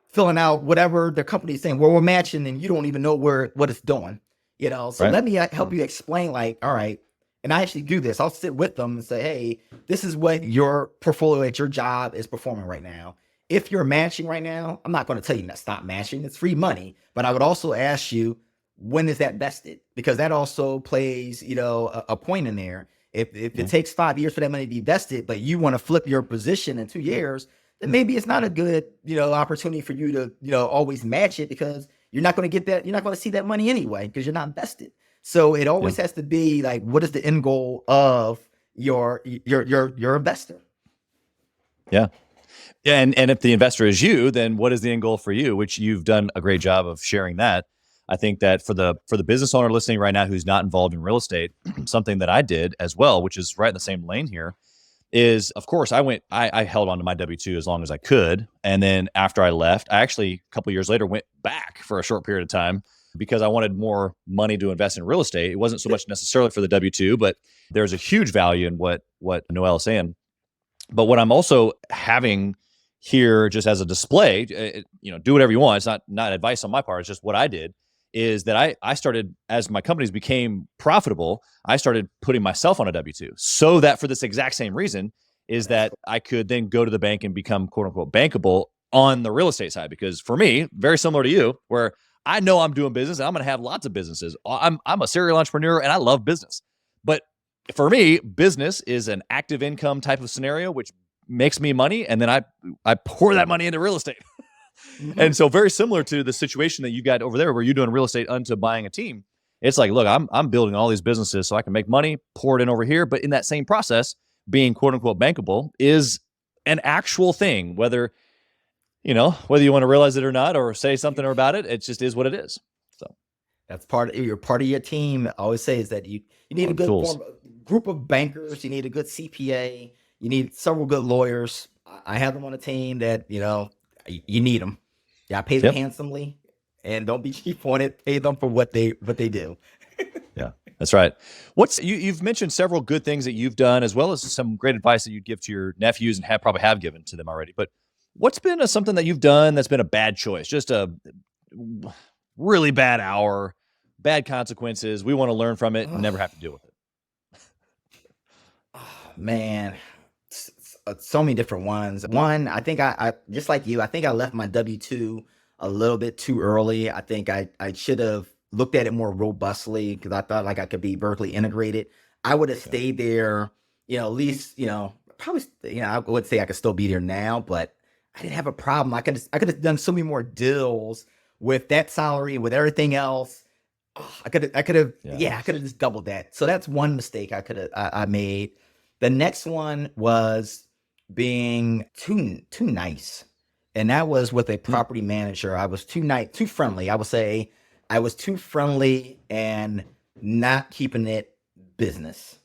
filling out whatever their company's saying. Well, we're matching, and you don't even know what it's doing. So Right. let me help you explain. Like, all right, and I actually do this. I'll sit with them and say, hey, this is what your portfolio at your job is performing right now. If you're matching right now, I'm not going to tell you to stop matching. It's free money. But I would also ask you, when is that vested? Because that also plays, a point in there. If it Yeah. takes 5 years for that money to be vested, but you want to flip your position in 2 years, then maybe it's not a good, opportunity for you to, always match it, because you're not going to get that. You're not going to see that money anyway because you're not invested. So it Yeah. always has to be like, what is the end goal of your investor? Yeah. Yeah. And if the investor is you, then what is the end goal for you? Which you've done a great job of sharing that. I think that for the business owner listening right now who's not involved in real estate, something that I did as well, which is right in the same lane here, is of course I held on to my W-2 as long as I could. And then after I left, I actually a couple years later went back for a short period of time because I wanted more money to invest in real estate. It wasn't so much necessarily for the W-2, but there's a huge value in what Noel is saying. But what I'm also having here, just as a display, do whatever you want. It's not advice on my part. It's just what I did. Is that I started, as my companies became profitable, I started putting myself on a W-2, so that for this exact same reason is That's that I could then go to the bank and become quote unquote bankable on the real estate side. Because for me, very similar to you, where I know I'm doing business and I'm going to have lots of businesses. I'm a serial entrepreneur and I love business, but for me, business is an active income type of scenario, which makes me money, and then I pour that money into real estate. Mhm. And so, very similar to the situation that you got over there, where you're doing real estate unto buying a team. It's like, look, I'm building all these businesses so I can make money, pour it in over here. But in that same process, being quote unquote bankable is an actual thing. Whether you want to realize it or not, or say something about it, it just is what it is. So, That's you're part of your team. I always say is that you need a good tools. group of bankers. You need a good CPA. You need several good lawyers. I have them on a team that you need them. Yeah, I pay them Yep. handsomely, and don't be cheap on it. Pay them for what they do. Yeah, that's right. You've mentioned several good things that you've done, as well as some great advice that you'd give to your nephews and probably have given to them already. But what's been something that you've done that's been a bad choice, just a really bad hour, bad consequences? We want to learn from it and never have to deal with it. Oh, man, so many different ones. One, I think I just like you. I think I left my W-2 a little bit too early. I think I should have looked at it more robustly, because I thought like I could be vertically integrated. I would have Yeah. stayed there, at least, probably, I would say I could still be there now, but I didn't have a problem. I could have done so many more deals with that salary, with everything else. I could have, Yeah. yeah, I could have just doubled that. So that's one mistake I made. The next one was being too nice. And that was with a Hmm. property manager. I was too nice, too friendly. I would say I was too friendly and not keeping it business.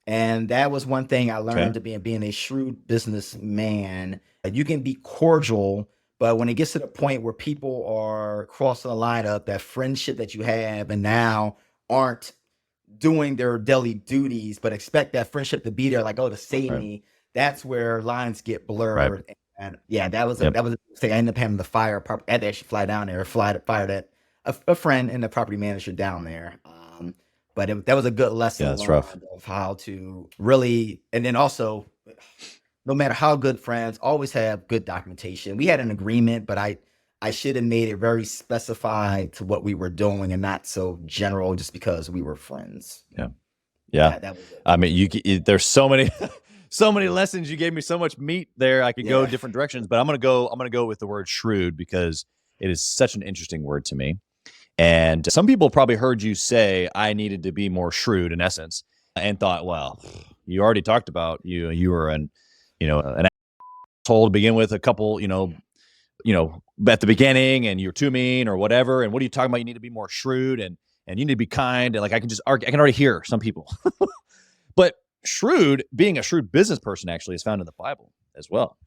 And that was one thing I Okay. learned to being a shrewd businessman. You can be cordial, but when it gets to the point where people are crossing the line of that friendship that you have and now aren't doing their daily duties, but expect that friendship to be there, like, oh, to save Right. me, that's where lines get Right. blurred. And yeah, that was Yep. a mistake. I ended up having to fire. I had to actually fly down there, fire that a friend and the property manager down there. But that was a good Yeah, lesson that's rough. learned of how to really, and then also, no matter how good friends, always have good documentation. We had an agreement, but I should have made it very specified to what we were doing and not so general just because we were friends. Yeah. Yeah. That was it. I mean, there's so many, so many lessons. You gave me so much meat there. I could go Yeah. different directions, but I'm going to go with the word shrewd because it is such an interesting word to me. And some people probably heard you say I needed to be more shrewd in essence and thought, well, you already talked about you were an asshole to begin with, a couple, at the beginning, and you're too mean or whatever. And what are you talking about? You need to be more shrewd and you need to be kind. And like, I can already hear some people, but being a shrewd business person actually is found in the Bible as well.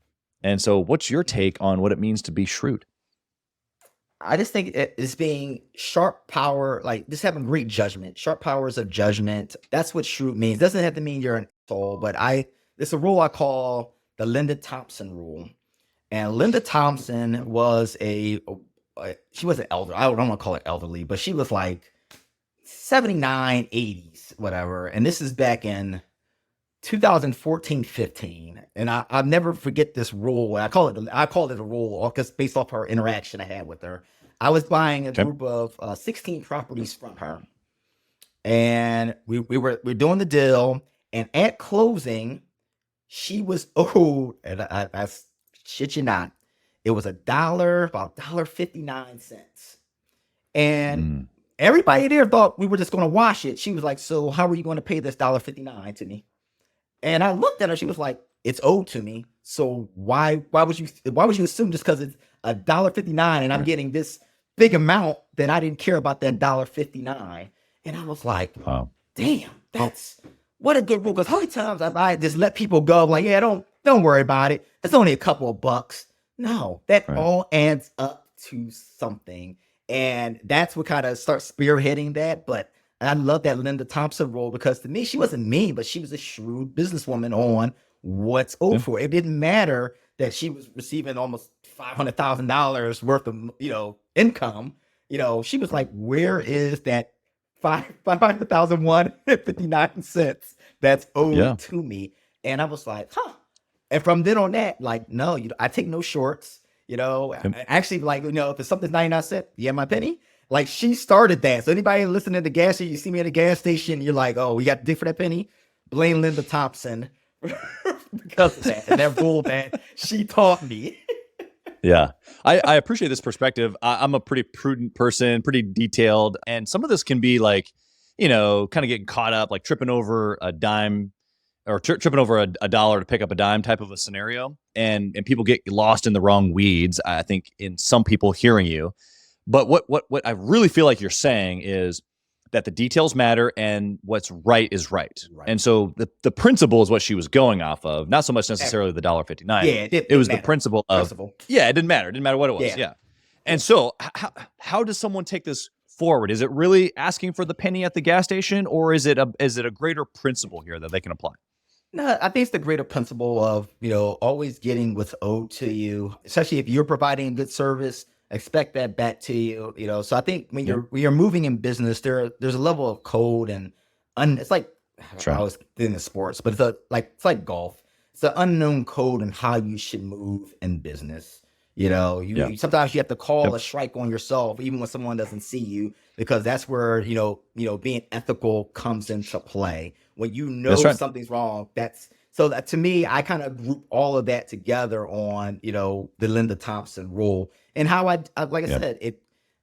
And so what's your take on what it means to be shrewd? I just think it's being sharp power, like just having great judgment, sharp powers of judgment. That's what shrewd means. Doesn't have to mean you're an asshole, but it's a rule I call the Linda Thompson rule. And Linda Thompson was she was an elder. I don't want to call it elderly, but she was like 79, 80s, whatever. And this is back in 2014, 15. And I'll never forget this rule. I call it a rule because based off her interaction I had with her. I was buying a Okay. group of 16 properties from her. And we're doing the deal. And at closing, she was owed, and I shit you not, it was about $1.59. And Mm. everybody there thought we were just going to wash it. She was like, so how are you going to pay this $1.59 to me? And I looked at her, she was like, it's owed to me. So why would you assume just because it's $1.59 and I'm Right. getting this big amount that I didn't care about that $1.59? And I was like, Wow. damn, that's what a good rule. Because how many times I just let people go, like, yeah, don't worry about it. It's only a couple of bucks. No, that Right. all adds up to something. And that's what kind of starts spearheading that. But I love that Linda Thompson role because to me, she wasn't mean, but she was a shrewd businesswoman on what's owed Yeah. for. It didn't matter that she was receiving almost $500,000 worth of, income. She was like, where is that 500,001.59 that's owed Yeah. to me? And I was like, huh. And from then on that, like, no, I take no shorts. Yep. Actually, like, if it's something's 99 cents, yeah, my penny. Like, she started that. So anybody listening to the gas station, you see me at the gas station, you're like, oh, we got to dig for that penny. Blame Linda Thompson because of that. And that rule that she taught me. Yeah. I appreciate this perspective. I'm a pretty prudent person, pretty detailed. And some of this can be like, kind of getting caught up, like tripping over a dime or tripping over a dollar to pick up a dime type of a scenario. And people get lost in the wrong weeds, I think, in some people hearing you. But what I really feel like you're saying is that the details matter and what's right is right. Right. And so the principle is what she was going off of, not so much necessarily the $1.59. Yeah, it was the principle of, yeah, it didn't matter. It didn't matter what it was. Yeah. And so how does someone take this forward? Is it really asking for the penny at the gas station, or is it a greater principle here that they can apply? No, I think it's the greater principle of, always getting what's owed to you, especially if you're providing good service, expect that back to you, So I think when you're moving in business, there's a level of code and it's like, Sure. I was in the sports, but it's like golf. It's an unknown code and how you should move in business. Sometimes you have to call a strike on yourself, even when someone doesn't see you, because that's where, being ethical comes into play. When That's right. something's wrong, so that to me, I kind of group all of that together on, the Linda Thompson rule and how I like I said,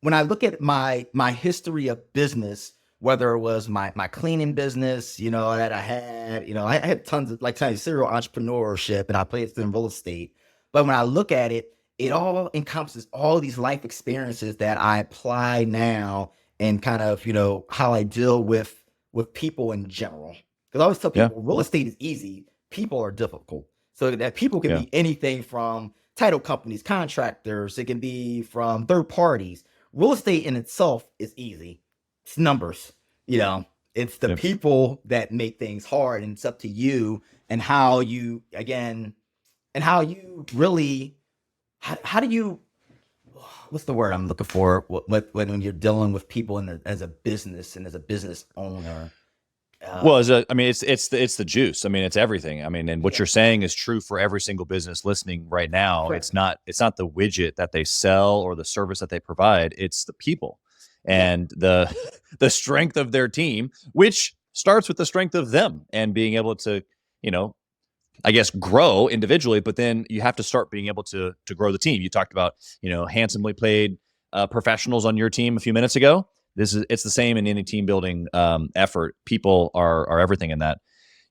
when I look at my history of business, whether it was my cleaning business, that I had, I had tons of like serial entrepreneurship, and I played in real estate. But when I look at it, it all encompasses all these life experiences that I apply now, and kind of, how I deal with people in general. Because I always tell Yeah. people real estate is easy, people are difficult. So that people can Yeah. be anything from title companies, contractors, it can be from third parties. Real estate in itself is easy. It's numbers, it's the Yeah. people that make things hard, and it's up to you and how you, again, and how you really, how do you, what's the word I'm looking for? When you're dealing with people as a business and as a business owner. Well, it's the juice. I mean, it's everything. I mean, and what Yeah. you're saying is true for every single business listening right now. Correct. It's not the widget that they sell or the service that they provide. It's the people Yeah. and the the strength of their team, which starts with the strength of them and being able to, you know, I guess grow individually, but then you have to start being able to grow the team. You talked about, handsomely played professionals on your team a few minutes ago. It's the same in any team building effort. People are everything in that.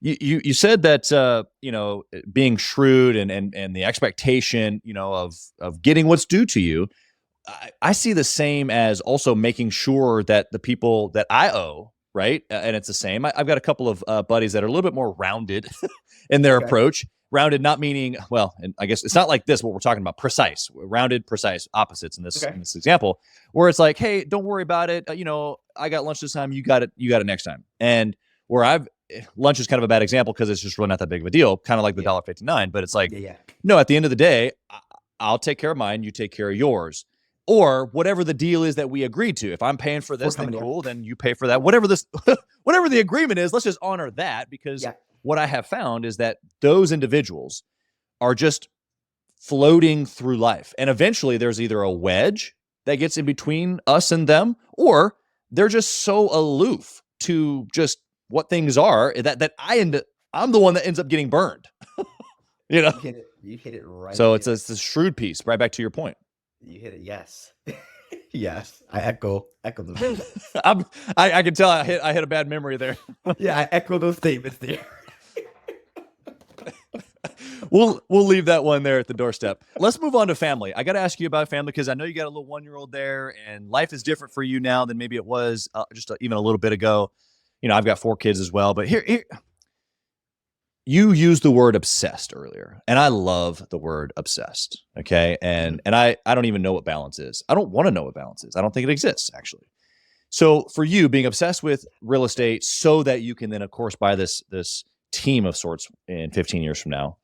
You said that being shrewd and the expectation of getting what's due to you. I see the same as also making sure that the people that I owe, right? And it's the same. I've got a couple of buddies that are a little bit more rounded in their Okay. approach. Rounded, not meaning, well, and I guess it's not like this, what we're talking about, precise, rounded, precise opposites in this Okay. in this example, where it's like, hey, don't worry about it. I got lunch this time. You got it next time. And where lunch is kind of a bad example because it's just really not that big of a deal, kind of like the Yeah. $1.59. But it's like, Yeah. no, at the end of the day, I'll take care of mine. You take care of yours. Or whatever the deal is that we agreed to. If I'm paying for this, then cool, then you pay for that. Whatever whatever the agreement is, let's just honor that, because Yeah. what I have found is that those individuals are just floating through life. And eventually there's either a wedge that gets in between us and them, or they're just so aloof to just what things are that I'm the one that ends up getting burned. You hit it right. So it's a shrewd piece, right back to your point. You hit it. Yes. Yes. I echo those. I can tell I hit a bad memory there. Yeah, I echo those statements there. We'll leave that one there at the doorstep. Let's move on to family. I got to ask you about family because I know you got a little 1-year-old there, and life is different for you now than maybe it was even a little bit ago. I've got 4 kids as well, but here you used the word obsessed earlier, and I love the word obsessed. Okay. And I don't even know what balance is. I don't want to know what balance is. I don't think it exists, actually. So for you, being obsessed with real estate so that you can then, of course, buy this team of sorts in 15 years from now,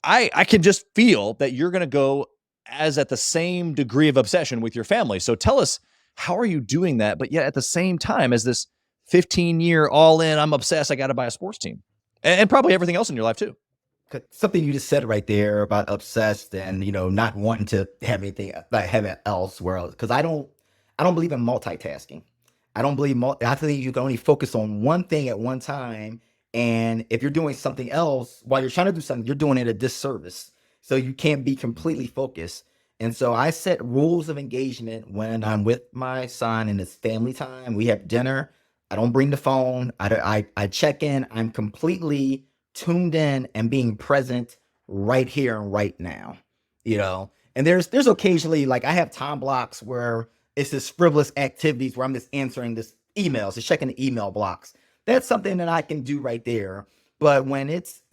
I can just feel that you're going to go as at the same degree of obsession with your family. So tell us, how are you doing that? But yet at the same time as this 15-year all in, I'm obsessed, I got to buy a sports team. And probably everything else in your life too. Something you just said right there about obsessed and not wanting to have anything like have it elsewhere else, because I don't believe in multitasking. I don't believe I think you can only focus on one thing at one time, and if you're doing something else while you're trying to do something, you're doing it a disservice. So you can't be completely focused. And so I set rules of engagement when I'm with my son and it's family time. We have dinner. I don't bring the phone. I check in. I'm completely tuned in and being present right here and right now. And there's occasionally, like, I have time blocks where it's just frivolous activities where I'm just answering this emails, just checking the email blocks. That's something that I can do right there. But when it's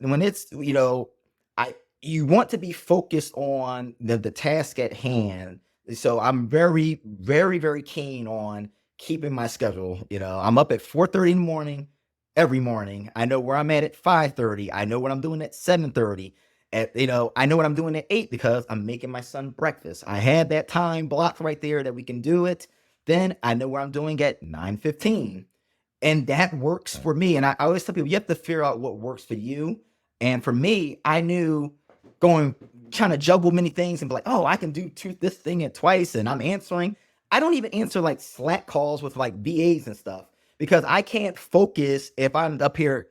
you want to be focused on the task at hand. So I'm very, very, very keen on keeping my schedule. I'm up at 4:30 in the morning every morning. I know where I'm at 5:30. I know what I'm doing at 7:30. I know what I'm doing at 8 because I'm making my son breakfast. I had that time blocked right there that we can do it. Then I know where I'm doing at 9:15. And that works for me. And I always tell people, you have to figure out what works for you. And for me, I knew trying to juggle many things and be like, oh, I can do this thing at twice. And I'm answering. I don't even answer like Slack calls with like VAs and stuff because I can't focus if I'm up here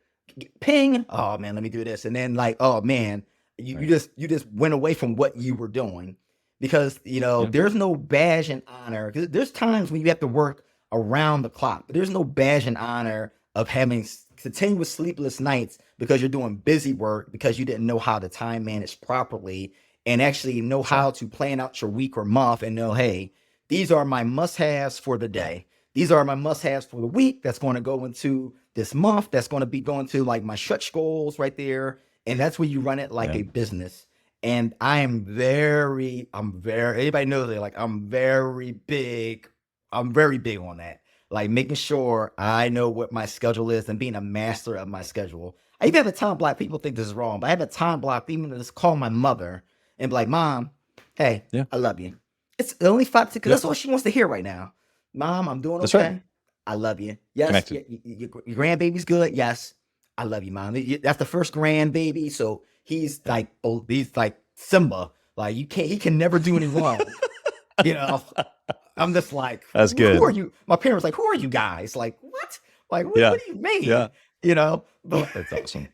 ping. Oh man, let me do this. And then like, oh man, you just went away from what you were doing. because Yeah. there's no badge and honor. 'Cause there's times when you have to work around the clock, but there's no badge and honor of having continuous sleepless nights because you're doing busy work because you didn't know how to time manage properly and actually know That's right. how to plan out your week or month and know, hey, these are my must-haves for the day. These are my must-haves for the week. That's going to go into this month. That's going to be going to like my stretch goals right there. And that's when you run it like Yeah. a business. And anybody knows that, like, I'm very big on that. Like making sure I know what my schedule is and being a master of my schedule. I even have a time block. People think this is wrong, but I have a time block even to just call my mother and be like, Mom, hey, Yeah. I love you. It's only 5 because Yeah. that's all she wants to hear right now. Mom, I'm doing That's right. okay. I love you. Yes, Connected. your grandbaby's good. Yes, I love you, Mom. That's the first grandbaby, so he's Yeah. like, oh, he's like Simba. Like he can never do any wrong. You know, I'm just like, That's who are good. you? My parents like, who are you guys? Like, what? Like, Yeah. what do you mean? Yeah. But That's awesome.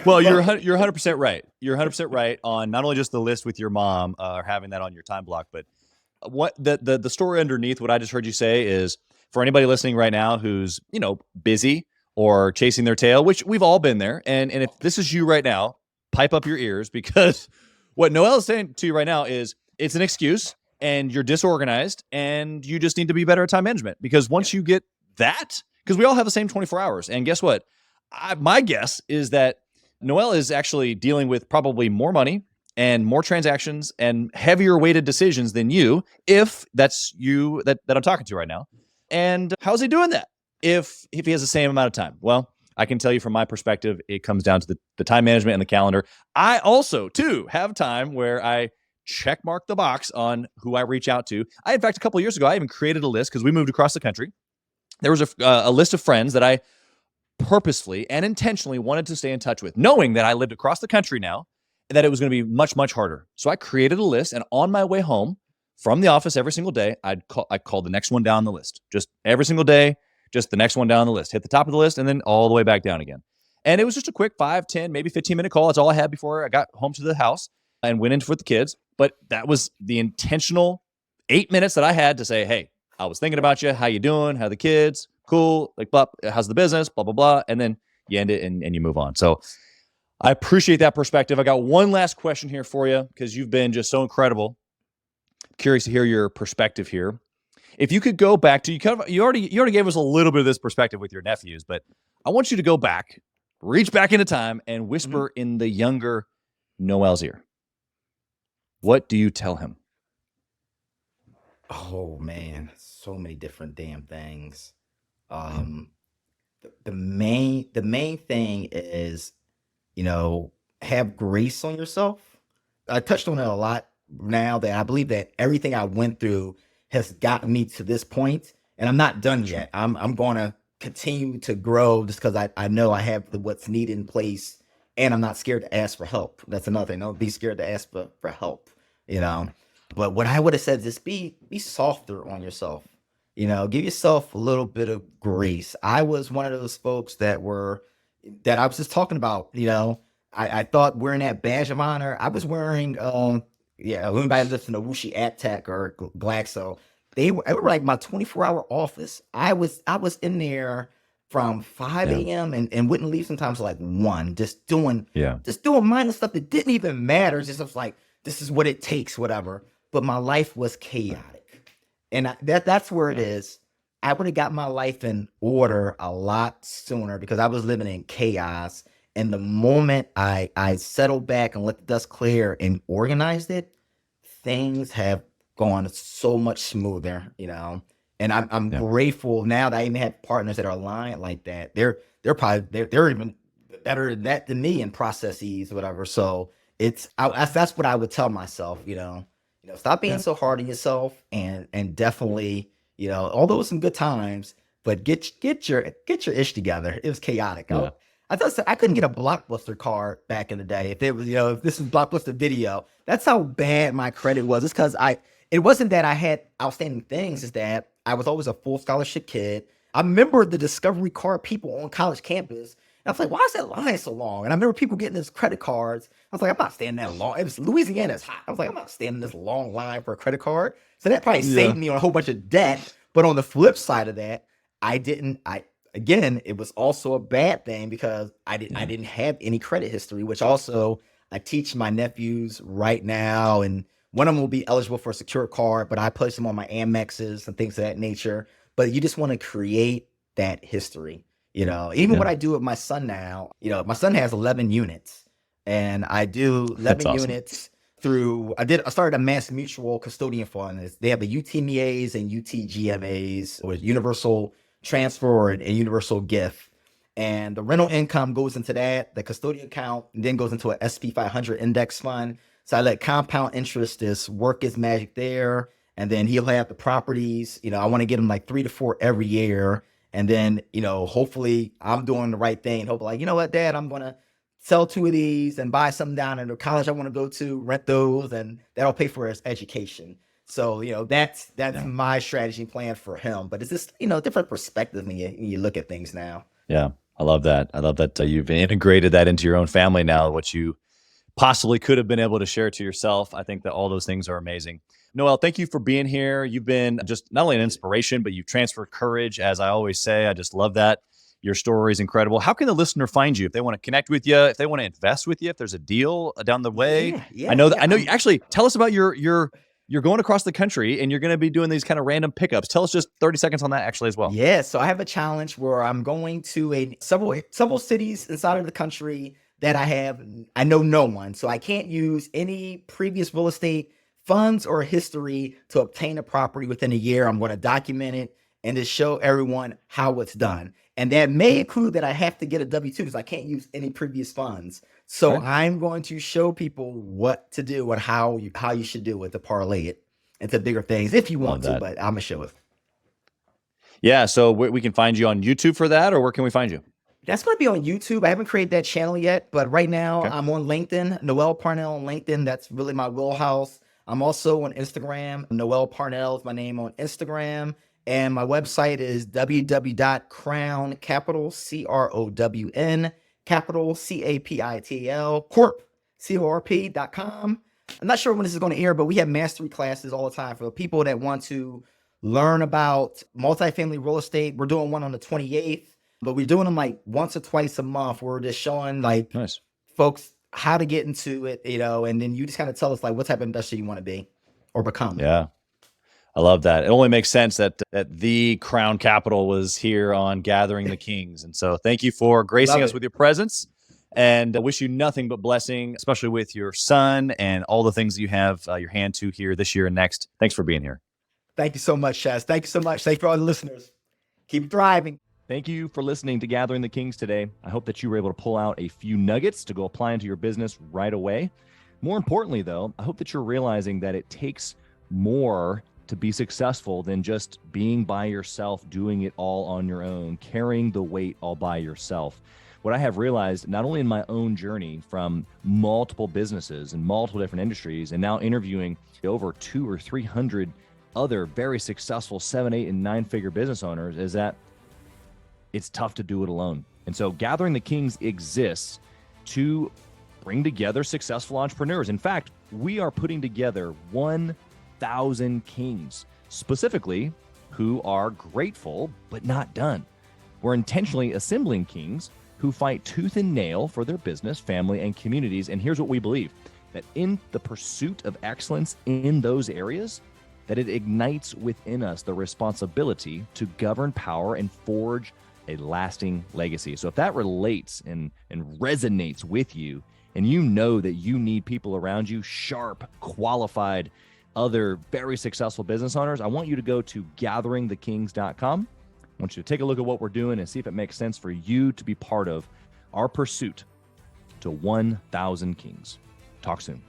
Well, you're 100% right. You're 100% right on not only just the list with your mom or having that on your time block, but what the story underneath what I just heard you say is for anybody listening right now who's, busy or chasing their tail, which we've all been there. And if this is you right now, pipe up your ears because what Noel is saying to you right now is it's an excuse and you're disorganized and you just need to be better at time management because once you get that, because we all have the same 24 hours. And guess what? My guess is that Noel is actually dealing with probably more money and more transactions and heavier weighted decisions than you, if that's you that I'm talking to right now. And how's he doing that if he has the same amount of time? Well, I can tell you from my perspective, it comes down to the time management and the calendar. I also, too, have time where I check mark the box on who I reach out to. In fact, a couple of years ago, I even created a list because we moved across the country. There was a list of friends that I purposefully and intentionally wanted to stay in touch with, knowing that I lived across the country now and that it was going to be much, much harder. So I created a list, and on my way home from the office every single day, I'd call the next one down the list. Just every single day, just the next one down the list. Hit the top of the list and then all the way back down again. And it was just a quick 5, 10, maybe 15-minute call. That's all I had before I got home to the house and went in with the kids. But that was the intentional 8 minutes that I had to say, hey, I was thinking about you. How you doing? How are the kids? Cool. Like, blah, how's the business? Blah, blah, blah. And then you end it and you move on. So I appreciate that perspective. I got one last question here for you because you've been just so incredible. Curious to hear your perspective here. If you could go back to you already gave us a little bit of this perspective with your nephews, but I want you to go back, reach back into time, and whisper in the younger Noel's ear. What do you tell him? oh man, so many different damn things. Um, the main thing is, you know, have grace on yourself. I touched on it a lot now that I believe that everything I went through has gotten me to this point, and I'm not done yet. I'm going to continue to grow just because I know I have what's needed in place, and I'm not scared to ask for help. That's another thing. Don't be scared to ask for help. You know, but what I would have said is just be softer on yourself. Give yourself a little bit of grace. I was one of those folks that I was just talking about. I thought wearing that badge of honor. I was wearing yeah, anybody listen to Wuxi Tech or Glaxo, they were like my 24-hour office. I was in there from 5 Yeah. a.m. and wouldn't leave sometimes like 1, Yeah. just doing mindless stuff that didn't even matter. It's just like this is what it takes, whatever. But my life was chaotic. And that's where it is. I would have got my life in order a lot sooner because I was living in chaos. And the moment I settled back and let the dust clear and organized it, things have gone so much smoother. And I'm Yeah. grateful now that I even have partners that are aligned like that. They're even better than that than me in processes, whatever. So that's what I would tell myself. Stop being Yeah. so hard on yourself, and definitely, although it's some good times, but get your ish together. It was chaotic. Yeah. I thought I couldn't get a Blockbuster card back in the day. If it was, if this is Blockbuster Video, that's how bad my credit was. It's because it wasn't that I had outstanding things. It's that I was always a full scholarship kid. I remember the Discovery Card people on college campus. And I was like, why is that line so long? And I remember people getting these credit cards. I was like, I'm not standing that long. It was Louisiana is hot. I was like, I'm not standing this long line for a credit card. So that probably Yeah. saved me on a whole bunch of debt. But on the flip side of that, again, it was also a bad thing because I didn't have any credit history, which also I teach my nephews right now, and one of them will be eligible for a secure card, but I place them on my Amexes and things of that nature. But you just want to create that history, even Yeah. what I do with my son now, my son has 11 units, and I do That's 11 awesome. units I started a Mass Mutual custodian fund. They have the UTMAs and UTGMAs, or universal transfer and universal gift. And the rental income goes into that, the custodian account, and then goes into an SP 500 index fund. So I let compound interest just work its magic there. And then he'll have the properties. I want to get him like 3 to 4 every year. And then, hopefully I'm doing the right thing. Hopefully, like, you know what, Dad, I'm going to sell 2 of these and buy some down in the college I want to go to, rent those, and that'll pay for his education. So, that's Yeah. my strategy plan for him. But it's just, different perspective when you look at things now. Yeah. I love that. I love that you've integrated that into your own family now, what you possibly could have been able to share to yourself. I think that all those things are amazing. Noel, thank you for being here. You've been just not only an inspiration, but you've transferred courage, as I always say. I just love that. Your story is incredible. How can the listener find you if they want to connect with you, if they want to invest with you, if there's a deal down the way? Yeah, I know that yeah. I know you actually tell us about you're going across the country and you're going to be doing these kind of random pickups. Tell us just 30 seconds on that actually as well. Yeah, so I have a challenge where I'm going to several cities inside of the country that I know no one, so I can't use any previous real estate funds or history to obtain a property within a year. I'm going to document it and just show everyone how it's done. And that may include that I have to get a W-2 because I can't use any previous funds. So Okay. I'm going to show people what to do and how you should do it to parlay it into bigger things if you Love want to, that. but I'm gonna show it. Yeah. So we can find you on YouTube for that, or where can we find you? That's going to be on YouTube. I haven't created that channel yet, but right now Okay. I'm on LinkedIn, Noel Parnell on LinkedIn. That's really my wheelhouse. I'm also on Instagram. Noel Parnell is my name on Instagram. And my website is www.crown, capital CROWN, capital CAPITL, corp, CORP.com. I'm not sure when this is going to air, but we have mastery classes all the time for people that want to learn about multifamily real estate. We're doing one on the 28th. But we're doing them like once or twice a month. We're just showing like Nice. folks how to get into it, and then you just kind of tell us like what type of industry you want to be or become. Yeah. I love that. It only makes sense that the Crown Capital was here on Gathering the Kings. And so thank you for gracing Love us it. with your presence, and I wish you nothing but blessing, especially with your son and all the things that you have your hand to here this year and next. Thanks for being here. Thank you so much, Chaz. Thank you so much. Thank you for all the listeners. Keep thriving. Thank you for listening to Gathering the Kings today. I hope that you were able to pull out a few nuggets to go apply into your business right away. More importantly, though, I hope that you're realizing that it takes more to be successful than just being by yourself, doing it all on your own, carrying the weight all by yourself. What I have realized, not only in my own journey from multiple businesses and multiple different industries, and now interviewing over 200 or 300 other very successful 7, 8, and 9-figure business owners, is that it's tough to do it alone. And so Gathering the Kings exists to bring together successful entrepreneurs. In fact, we are putting together 1,000 kings, specifically who are grateful but not done. We're intentionally assembling kings who fight tooth and nail for their business, family, and communities. And here's what we believe, that in the pursuit of excellence in those areas, that it ignites within us the responsibility to govern power and forge a lasting legacy. So if that relates and resonates with you, and you know that you need people around you, sharp, qualified, other very successful business owners, I want you to go to gatheringthekings.com. I want you to take a look at what we're doing and see if it makes sense for you to be part of our pursuit to 1,000 kings. Talk soon.